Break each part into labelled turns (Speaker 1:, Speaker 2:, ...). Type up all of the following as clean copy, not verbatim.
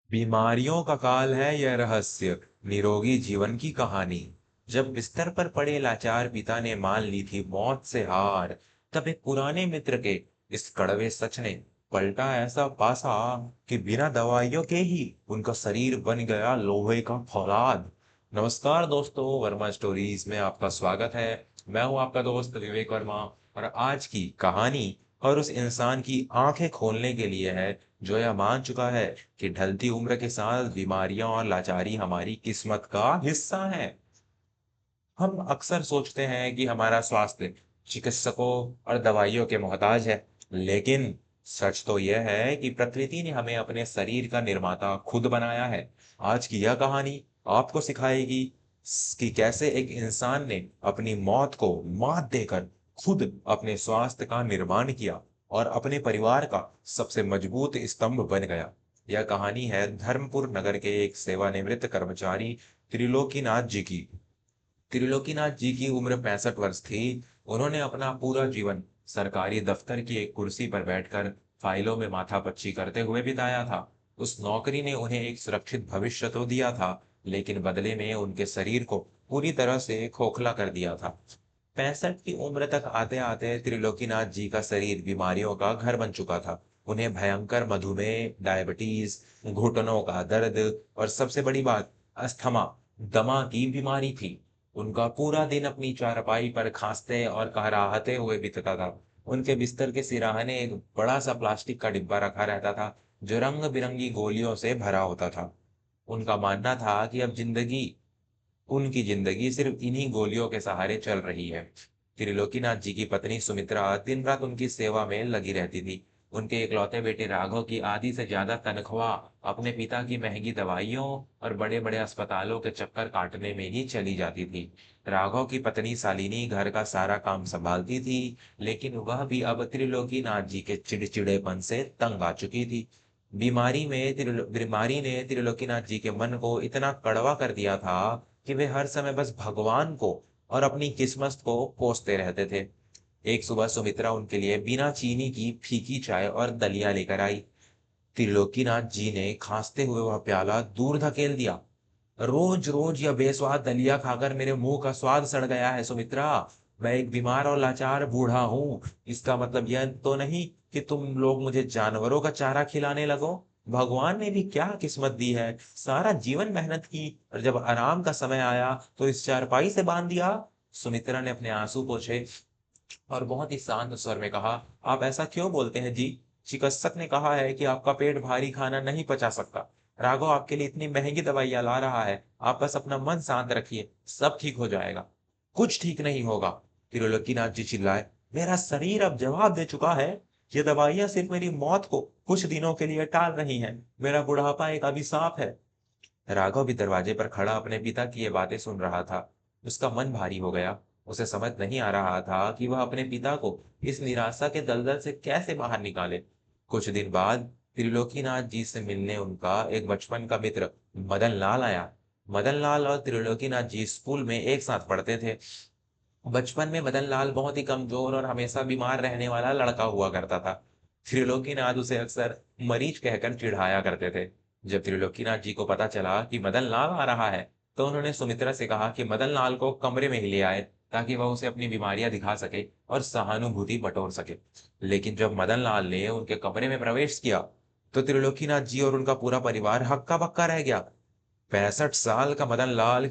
Speaker 1: बीमारियों का काल है यह रहस्य, निरोगी जीवन की कहानी। जब बिस्तर पर पड़े लाचार पिता ने मान ली थी मौत से हार, तब एक पुराने मित्र के इस कड़वे सच ने पलटा ऐसा पासा कि बिना दवाइयों के ही उनका शरीर बन गया लोहे का फौलाद। नमस्कार दोस्तों, वर्मा स्टोरीज में आपका स्वागत है। मैं हूं आपका दोस्त विवेक वर्मा, और आज की कहानी और उस इंसान की आंखें खोलने के लिए है जो यह मान चुका है कि ढलती उम्र के साथ बीमारियां और लाचारी हमारी किस्मत का हिस्सा है। हम अक्सर सोचते हैं कि हमारा स्वास्थ्य चिकित्सकों और दवाइयों के मोहताज है, लेकिन सच तो यह है कि प्रकृति ने हमें अपने शरीर का निर्माता खुद बनाया है। आज की यह कहानी आपको सिखाएगी कि कैसे एक इंसान ने अपनी मौत को मात देकर खुद अपने स्वास्थ्य का निर्माण किया और अपने परिवार का सबसे मजबूत स्तंभ बन गया। यह कहानी है धर्मपुर नगर के एक सेवानिवृत्त कर्मचारी त्रिलोकीनाथ जी की। त्रिलोकीनाथ जी की उम्र 65 वर्ष थी। उन्होंने अपना पूरा जीवन सरकारी दफ्तर की एक कुर्सी पर बैठकर फाइलों में माथापच्ची करते हुए बिताया था। उस नौकरी ने उन्हें एक सुरक्षित भविष्य तो दिया था, लेकिन बदले में उनके शरीर को पूरी तरह से खोखला कर दिया था। 65 की उम्र तक आते आते त्रिलोकीनाथ जी का शरीर बीमारियों का घर बन चुका था। उन्हें भयंकर मधुमेह, डायबिटीज, घुटनों का दर्द और सबसे बड़ी बात, अस्थमा, दमा की बीमारी थी। उनका पूरा दिन अपनी चारपाई पर खांसते और कहराहते हुए बीतता था। उनके बिस्तर के सिराहने एक बड़ा सा प्लास्टिक का डिब्बा रखा रहता था, जो रंग बिरंगी गोलियों से भरा होता था। उनका मानना था कि अब उनकी जिंदगी सिर्फ इन्हीं गोलियों के सहारे चल रही है। त्रिलोकीनाथ जी की पत्नी सुमित्रा दिन रात उनकी सेवा में लगी रहती थी। उनके इकलौते बेटे राघव की आधी से ज्यादा तनख्वाह अपने पिता की महंगी दवाइयों और बड़े बड़े अस्पतालों के चक्कर काटने में ही चली जाती थी। राघव की पत्नी शालिनी घर का सारा काम संभालती थी, लेकिन वह भी अब त्रिलोकीनाथ जी के चिड़चिड़ेपन से तंग आ चुकी थी। बीमारी ने त्रिलोकीनाथ जी के मन को इतना कड़वा कर दिया था कि वे हर समय बस भगवान को और अपनी किस्मत को कोसते रहते थे। एक सुबह सुमित्रा उनके लिए बिना चीनी की फीकी चाय और दलिया लेकर आई। त्रिलोकीनाथ जी ने खांसते हुए वह प्याला दूर धकेल दिया। रोज रोज यह बेस्वाद दलिया खाकर मेरे मुंह का स्वाद सड़ गया है सुमित्रा। मैं एक बीमार और लाचार बूढ़ा हूँ। इसका मतलब यह तो नहीं कि तुम लोग मुझे जानवरों का चारा खिलाने लगो। भगवान ने भी क्या किस्मत दी है, सारा जीवन मेहनत की और जब आराम का समय आया तो इस चारपाई से बांध दिया। सुमित्रा ने अपने आंसू पोंछे और बहुत ही शांत स्वर में कहा, आप ऐसा क्यों बोलते हैं जी? चिकित्सक ने कहा है कि आपका पेट भारी खाना नहीं पचा सकता। राघव आपके लिए इतनी महंगी दवाइयां ला रहा है, आप बस अपना मन शांत रखिए, सब ठीक हो जाएगा। कुछ ठीक नहीं होगा, त्रिलोकीनाथ जी चिल्लाए। मेरा शरीर अब जवाब दे चुका है। ये दवाइयां सिर्फ मेरी मौत को कुछ दिनों के लिए टाल रही हैं। मेरा बुढ़ापा एक अभिशाप है। राघव भी दरवाजे पर खड़ा अपने पिता की ये बातें सुन रहा था। उसका मन भारी हो गया। उसे समझ नहीं आ रहा था कि वह अपने पिता को इस निराशा के दलदल से कैसे बाहर निकाले। कुछ दिन बाद त्रिलोकीनाथ जी से मिलने उनका एक बचपन का मित्र मदन लाल आया। मदन लाल और त्रिलोकीनाथ जी स्कूल में एक साथ पढ़ते थे। बचपन में मदन लाल बहुत ही कमजोर और हमेशा बीमार रहने वाला लड़का हुआ करता था। त्रिलोकीनाथ उसे अक्सर मरीज कहकर चिढ़ाया करते थे। जब त्रिलोकीनाथ जी को पता चला कि मदन लाल आ रहा है, तो उन्होंने सुमित्रा से कहा कि मदन लाल को कमरे में ही ले आए, ताकि वह उसे अपनी बीमारियां दिखा सके और सहानुभूति बटोर सके। लेकिन जब मदन लाल ने उनके कमरे में प्रवेश किया, तो त्रिलोकीनाथ जी और उनका पूरा परिवार हक्का बक्का रह गया। 65 साल का मदन लाल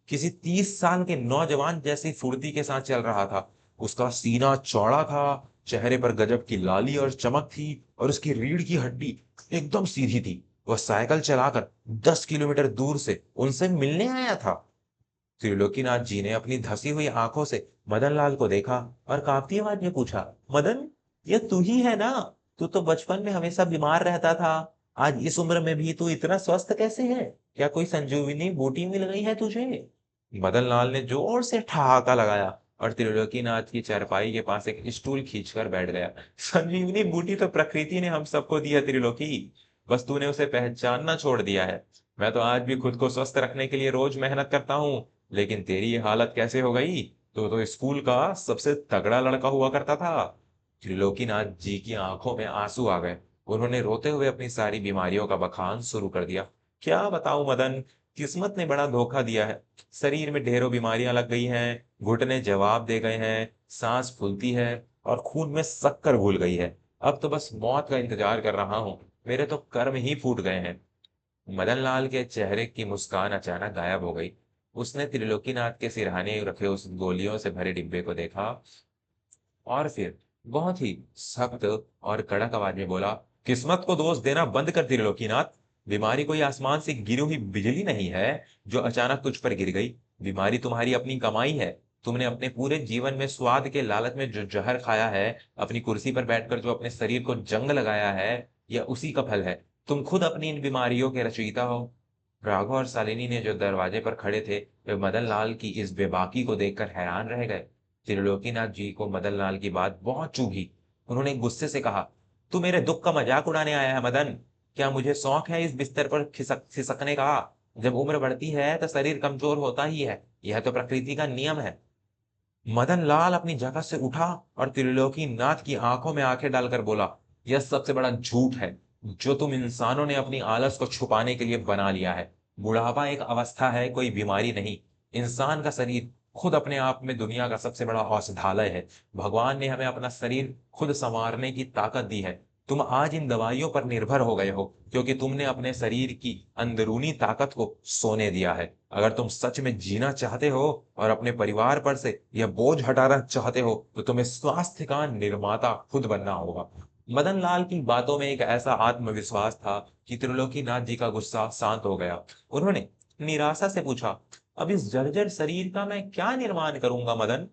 Speaker 1: किसी 30 साल के नौजवान जैसी फुर्ती के साथ चल रहा था। उसका सीना चौड़ा था, चेहरे पर गजब की लाली और चमक थी, और उसकी रीढ़ की हड्डी एकदम सीधी थी। वह साइकिल चलाकर 10 किलोमीटर दूर से उनसे मिलने आया था। त्रिलोकीनाथ जी ने अपनी धसी हुई आंखों से मदन लाल को देखा और कांपती आवाज में पूछा, मदन, ये तू ही है ना? तू तो बचपन में हमेशा बीमार रहता था। आज इस उम्र में भी तू इतना स्वस्थ कैसे है? क्या कोई संजीवनी बूटी मिल गई है तुझे? मदन लाल ने जोर से ठहाका लगाया और त्रिलोकीनाथ की चारपाई के पास एक स्टूल खींचकर बैठ गया। संजीवनी बूटी तो प्रकृति ने हम सबको दी है त्रिलोकी, बस तूने उसे पहचानना छोड़ दिया है। मैं तो आज भी खुद को स्वस्थ रखने के लिए रोज मेहनत करता हूँ, लेकिन तेरी ये हालत कैसे हो गई? तो स्कूल का सबसे तगड़ा लड़का हुआ करता था। त्रिलोकीनाथ जी की आंखों में आंसू आ गए। उन्होंने रोते हुए अपनी सारी बीमारियों का बखान शुरू कर दिया। क्या बताऊं मदन, किस्मत ने बड़ा धोखा दिया है। शरीर में ढेरों बीमारियां लग गई हैं, घुटने जवाब दे गए हैं, सांस फूलती है और खून में शक्कर घुल गई है। अब तो बस मौत का इंतजार कर रहा हूँ। मेरे तो कर्म ही फूट गए हैं। मदनलाल के चेहरे की मुस्कान अचानक गायब हो गई। उसने त्रिलोकीनाथ के सिरहाने रखे उस गोलियों से भरे डिब्बे को देखा और फिर बहुत ही सख्त और कड़क आवाज में बोला, किस्मत को दोष देना बंद कर त्रिलोकीनाथ। बीमारी कोई आसमान से गिरी हुई बिजली नहीं है जो अचानक तुझ पर गिर गई। बीमारी तुम्हारी अपनी कमाई है। तुमने अपने पूरे जीवन में स्वाद के लालच में जो जहर खाया है, अपनी कुर्सी पर बैठकर जो अपने शरीर को जंग लगाया है, यह उसी का फल है। तुम खुद अपनी इन बीमारियों के रचयिता हो। राघव और शालिनी ने जो दरवाजे पर खड़े थे, वे मदन लाल की इस बेबाकी को देखकर हैरान रह गए। त्रिलोकीनाथ जी को मदन लाल की बात बहुत चुभी। उन्होंने गुस्से से कहा, तू मेरे दुख का मजाक उड़ाने आया है मदन? क्या मुझे शौक है इस बिस्तर पर खिसकने का? जब उम्र बढ़ती है तो शरीर कमजोर होता ही है, यह तो प्रकृति का नियम है। मदन लाल अपनी जगह से उठा और त्रिलोकीनाथ की आंखों में आंखें डालकर बोला, यह सबसे बड़ा झूठ है जो तुम इंसानों ने अपनी आलस को छुपाने के लिए बना लिया है। बुढ़ापा एक अवस्था है, कोई बीमारी नहीं। इंसान का शरीर खुद अपने आप में दुनिया का सबसे बड़ा औषधालय है। भगवान ने हमें अपना शरीर खुद संवारने की ताकत दी है। तुम आज इन दवाइयों पर निर्भर हो गए हो क्योंकि तुमने अपने शरीर की अंदरूनी ताकत को सोने दिया है। अगर तुम सच में जीना चाहते हो और अपने परिवार पर से यह बोझ हटाना चाहते हो तो तुम्हें स्वास्थ्य का निर्माता खुद बनना होगा। मदन लाल की बातों में एक ऐसा आत्मविश्वास था कि त्रिलोकीनाथ जी का गुस्सा शांत हो गया। उन्होंने निराशा से पूछा, अब इस जर्जर शरीर का मैं क्या निर्माण करूंगा मदन?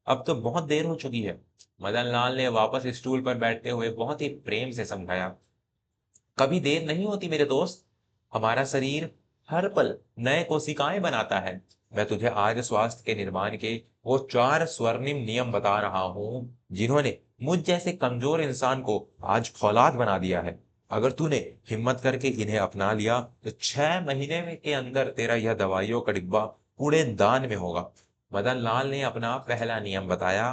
Speaker 1: अब तो बहुत देर हो चुकी है। मदन लाल ने वापस स्टूल पर बैठते हुए बहुत ही प्रेम से समझाया, कभी देर नहीं होती मेरे दोस्त। हमारा शरीर हर पल नए कोशिकाएं बनाता है। मैं तुझे आज स्वास्थ्य के निर्माण के वो 4 स्वर्णिम नियम बता रहा हूं जिन्होंने मुझ जैसे कमजोर इंसान को आज फौलाद बना दिया है। अगर तूने हिम्मत करके इन्हें अपना लिया तो 6 महीने के अंदर तेरा यह दवाइयों का डिब्बा कूड़ेदान में होगा। मदन लाल ने अपना पहला नियम बताया।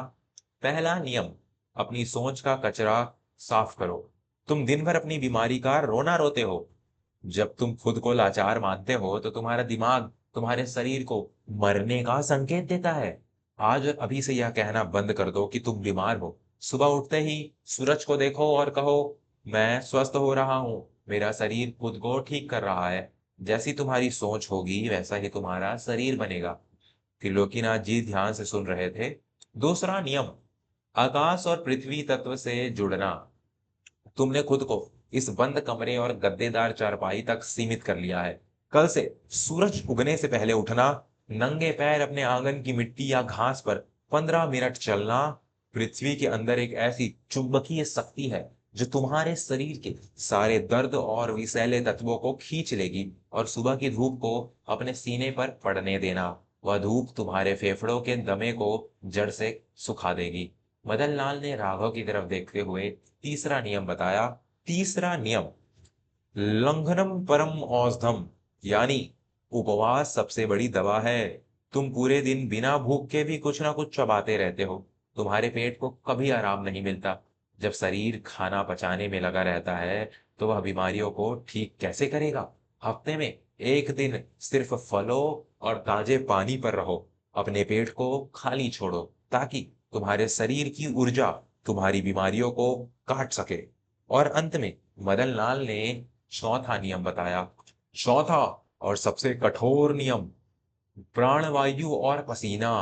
Speaker 1: पहला नियम, अपनी सोच का कचरा साफ करो। तुम दिन भर अपनी बीमारी का रोना रोते हो। जब तुम खुद को लाचार मानते हो तो तुम्हारा दिमाग तुम्हारे शरीर को मरने का संकेत देता है। आज और अभी से यह कहना बंद कर दो कि तुम बीमार हो। सुबह उठते ही सूरज को देखो और कहो, मैं स्वस्थ हो रहा हूँ, मेरा शरीर खुद को ठीक कर रहा है। जैसी तुम्हारी सोच होगी वैसा ही तुम्हारा शरीर बनेगा। त्रिलोकीनाथ जी ध्यान से सुन रहे थे। दूसरा नियम, आकाश और पृथ्वी तत्व से जुड़ना। तुमने खुद को इस बंद कमरे और गद्देदार चारपाई तक सीमित कर लिया है। कल से सूरज उगने से पहले उठना, नंगे पैर अपने आंगन की मिट्टी या घास पर 15 मिनट चलना। पृथ्वी के अंदर एक ऐसी चुंबकीय शक्ति है जो तुम्हारे शरीर के सारे दर्द और विषैले तत्वों को खींच लेगी और सुबह की धूप को अपने सीने पर पड़ने देना। वह धूप तुम्हारे फेफड़ों के दमे को जड़ से सुखा देगी। मदन लाल ने राघव की तरफ देखते हुए तीसरा नियम बताया। तीसरा नियम, लंघनम परम औषधम, यानी उपवास सबसे बड़ी दवा है। तुम पूरे दिन बिना भूख के भी कुछ ना कुछ चबाते रहते हो। तुम्हारे पेट को कभी आराम नहीं मिलता। जब शरीर खाना पचाने में लगा रहता है तो वह बीमारियों को ठीक कैसे करेगा? हफ्ते में एक दिन सिर्फ फलों और ताजे पानी पर रहो। अपने पेट को खाली छोड़ो ताकि तुम्हारे शरीर की ऊर्जा तुम्हारी बीमारियों को काट सके। और अंत में मदन लाल ने चौथा नियम बताया। चौथा और सबसे कठोर नियम, प्राणवायु और पसीना।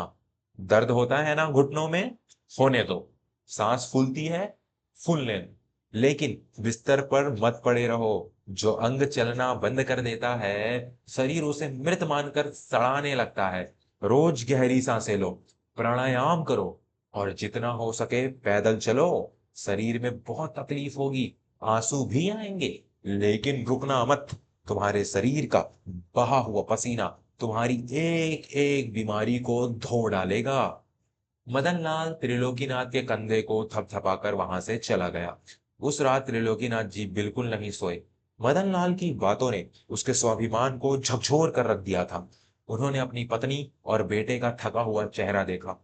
Speaker 1: दर्द होता है ना घुटनों में, होने दो। सांस फूलती है, फूलने दो। लेकिन बिस्तर पर मत पड़े रहो। जो अंग चलना बंद कर देता है, शरीर उसे मृत मानकर सड़ाने लगता है। रोज गहरी सांसें लो, प्राणायाम करो और जितना हो सके पैदल चलो। शरीर में बहुत तकलीफ होगी, आंसू भी आएंगे, लेकिन रुकना मत। तुम्हारे शरीर का बहा हुआ पसीना तुम्हारी एक एक बीमारी को धो डालेगा। मदन लाल त्रिलोकीनाथ के कंधे को थपथपाकर वहां से चला गया। उस रात त्रिलोकीनाथ जी बिल्कुल नहीं सोए। मदन लाल की बातों ने उसके स्वाभिमान को झकझोर कर रख दिया था। उन्होंने अपनी पत्नी और बेटे का थका हुआ चेहरा देखा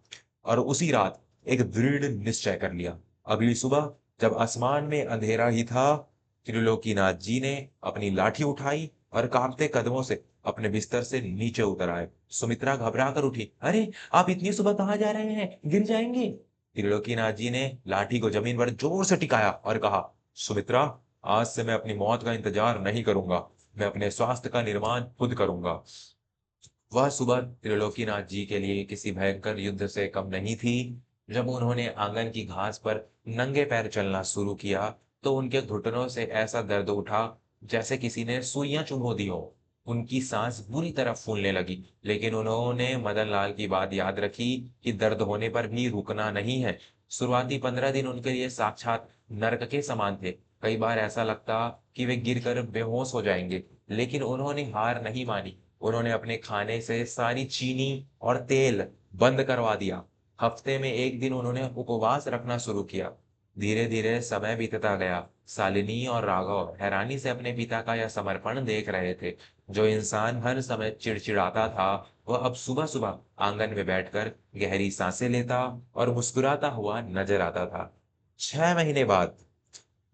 Speaker 1: और उसी रात एक दृढ़ निश्चय कर लिया। अगली सुबह जब आसमान में अंधेरा ही था, त्रिलोकीनाथ जी ने अपनी लाठी उठाई और कांपते कदमों से अपने बिस्तर से नीचे उतर आए। सुमित्रा घबरा कर उठी। अरे, आप इतनी सुबह कहाँ जा रहे हैं? गिर जाएंगे। त्रिलोकीनाथ जी ने लाठी को जमीन पर जोर से टिकाया और कहा, सुमित्रा, आज से मैं अपनी मौत का इंतजार नहीं करूंगा। मैं अपने स्वास्थ्य का निर्माण खुद करूंगा। वह सुबह त्रिलोकीनाथ जी के लिए किसी भयंकर युद्ध से कम नहीं थी। जब उन्होंने आंगन की घास पर नंगे पैर चलना शुरू किया, तो उनके घुटनों से ऐसा दर्द उठा जैसे किसी ने सुइयां चुभो दी हो। उनकी सांस बुरी तरह फूलने लगी, लेकिन उन्होंने मदन लाल की बात याद रखी कि दर्द होने पर भी रुकना नहीं है। शुरुआती 15 दिन उनके लिए साक्षात नरक के समान थे। कई बार ऐसा लगता कि वे गिरकर बेहोश हो जाएंगे, लेकिन उन्होंने हार नहीं मानी। उन्होंने अपने खाने से सारी चीनी और तेल बंद करवा दिया। हफ्ते में एक दिन उन्होंने उपवास रखना शुरू किया। धीरे धीरे समय बीतता गया। शालिनी और राघव हैरानी से अपने पिता का यह समर्पण देख रहे थे। जो इंसान हर समय चिड़चिड़ाता था, वह अब सुबह सुबह आंगन में बैठकर गहरी सांसें लेता और मुस्कुराता हुआ नजर आता था। 6 महीने बाद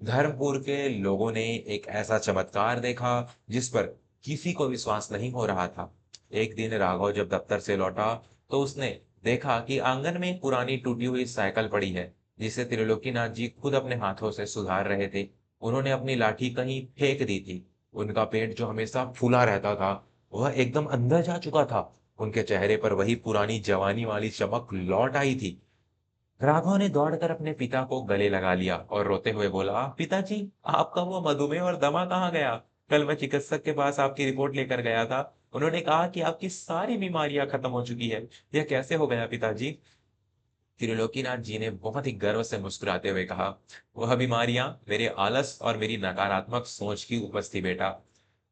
Speaker 1: धर्मपुर के लोगों ने एक ऐसा चमत्कार देखा जिस पर किसी को विश्वास नहीं हो रहा था। एक दिन राघव जब दफ्तर से लौटा, तो उसने देखा कि आंगन में एक पुरानी टूटी हुई साइकिल पड़ी है, जिसे त्रिलोकीनाथ जी खुद अपने हाथों से सुधार रहे थे। उन्होंने अपनी लाठी कहीं फेंक दी थी। उनका पेट जो हमेशा फूला रहता था, वह एकदम अंदर जा चुका था। उनके चेहरे पर वही पुरानी जवानी वाली चमक लौट आई थी। राघव ने दौड़कर अपने पिता को गले लगा लिया और रोते हुए बोला, पिताजी, आपका वो मधुमेह और दमा कहाँ गया? कल मैं चिकित्सक के पास आपकी रिपोर्ट लेकर गया था। उन्होंने कहा कि आपकी सारी बीमारियां खत्म हो चुकी है। यह कैसे हो गया पिताजी? त्रिलोकीनाथ जी ने बहुत ही गर्व से मुस्कुराते हुए कहा, वह बीमारियां मेरे आलस और मेरी नकारात्मक सोच की उपज थी बेटा।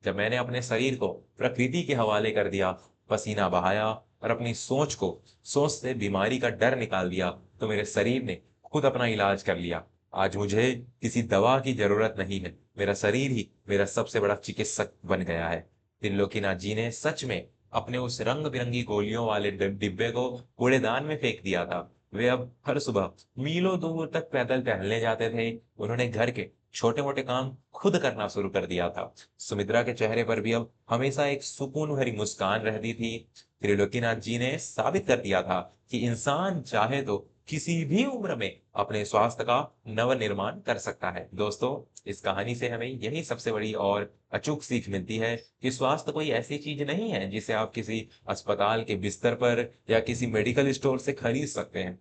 Speaker 1: जब मैंने अपने शरीर को प्रकृति के हवाले कर दिया, पसीना बहाया और अपनी सोच से बीमारी का डर निकाल दिया, तो मेरे शरीर ने खुद अपना इलाज कर लिया। आज मुझे किसी दवा की जरूरत नहीं है। मेरा शरीर ही मेरा सबसे बड़ा चिकित्सक बन गया है। त्रिलोकीनाथ जी ने सच में अपने उस रंग बिरंगी गोलियों वाले डिब्बे को कूड़ेदान में फेंक दिया था। वे अब हर सुबह मीलों दूर तक पैदल टहलने जाते थे। उन्होंने घर के छोटे मोटे काम खुद करना शुरू कर दिया था। सुमित्रा के चेहरे पर भी अब हमेशा एक सुकून भरी मुस्कान रहती थी। त्रिलोकीनाथ जी ने साबित कर दिया था कि इंसान चाहे तो किसी भी उम्र में अपने स्वास्थ्य का नवनिर्माण कर सकता है। दोस्तों, इस कहानी से हमें यही सबसे बड़ी और अचूक सीख मिलती है कि स्वास्थ्य कोई ऐसी चीज नहीं है जिसे आप किसी अस्पताल के बिस्तर पर या किसी मेडिकल स्टोर से खरीद सकते हैं।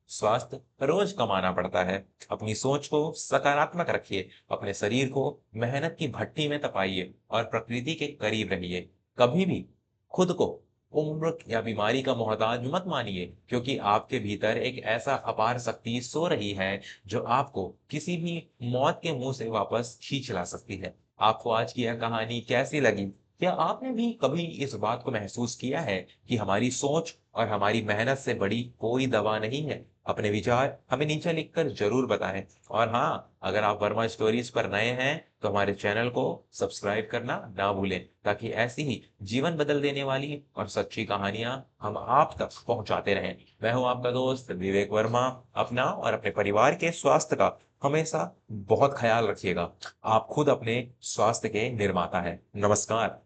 Speaker 1: स्वास्थ्य रोज कमाना पड़ता है। अपनी सोच को सकारात्मक रखिए, अपने शरीर को मेहनत की भट्टी में तपाइए और प्रकृति के करीब रहिए। कभी भी खुद को उम्र या बीमारी का मोहताज मत मानिए, क्योंकि आपके भीतर एक ऐसा अपार शक्ति सो रही है जो आपको किसी भी मौत के मुंह से वापस खींच ला सकती है। आपको आज की यह कहानी कैसी लगी? क्या आपने भी कभी इस बात को महसूस किया है कि हमारी सोच और हमारी मेहनत से बड़ी कोई दवा नहीं है? अपने विचार हमें नीचे लिखकर जरूर बताएं। और हाँ, अगर आप वर्मा स्टोरीज पर नए हैं, तो हमारे चैनल को सब्सक्राइब करना ना भूलें, ताकि ऐसी ही जीवन बदल देने वाली और सच्ची कहानियां हम आप तक पहुंचाते रहें। मैं हूं आपका दोस्त विवेक वर्मा। अपना और अपने परिवार के स्वास्थ्य का हमेशा बहुत ख्याल रखिएगा। आप खुद अपने स्वास्थ्य के निर्माता हैं। नमस्कार।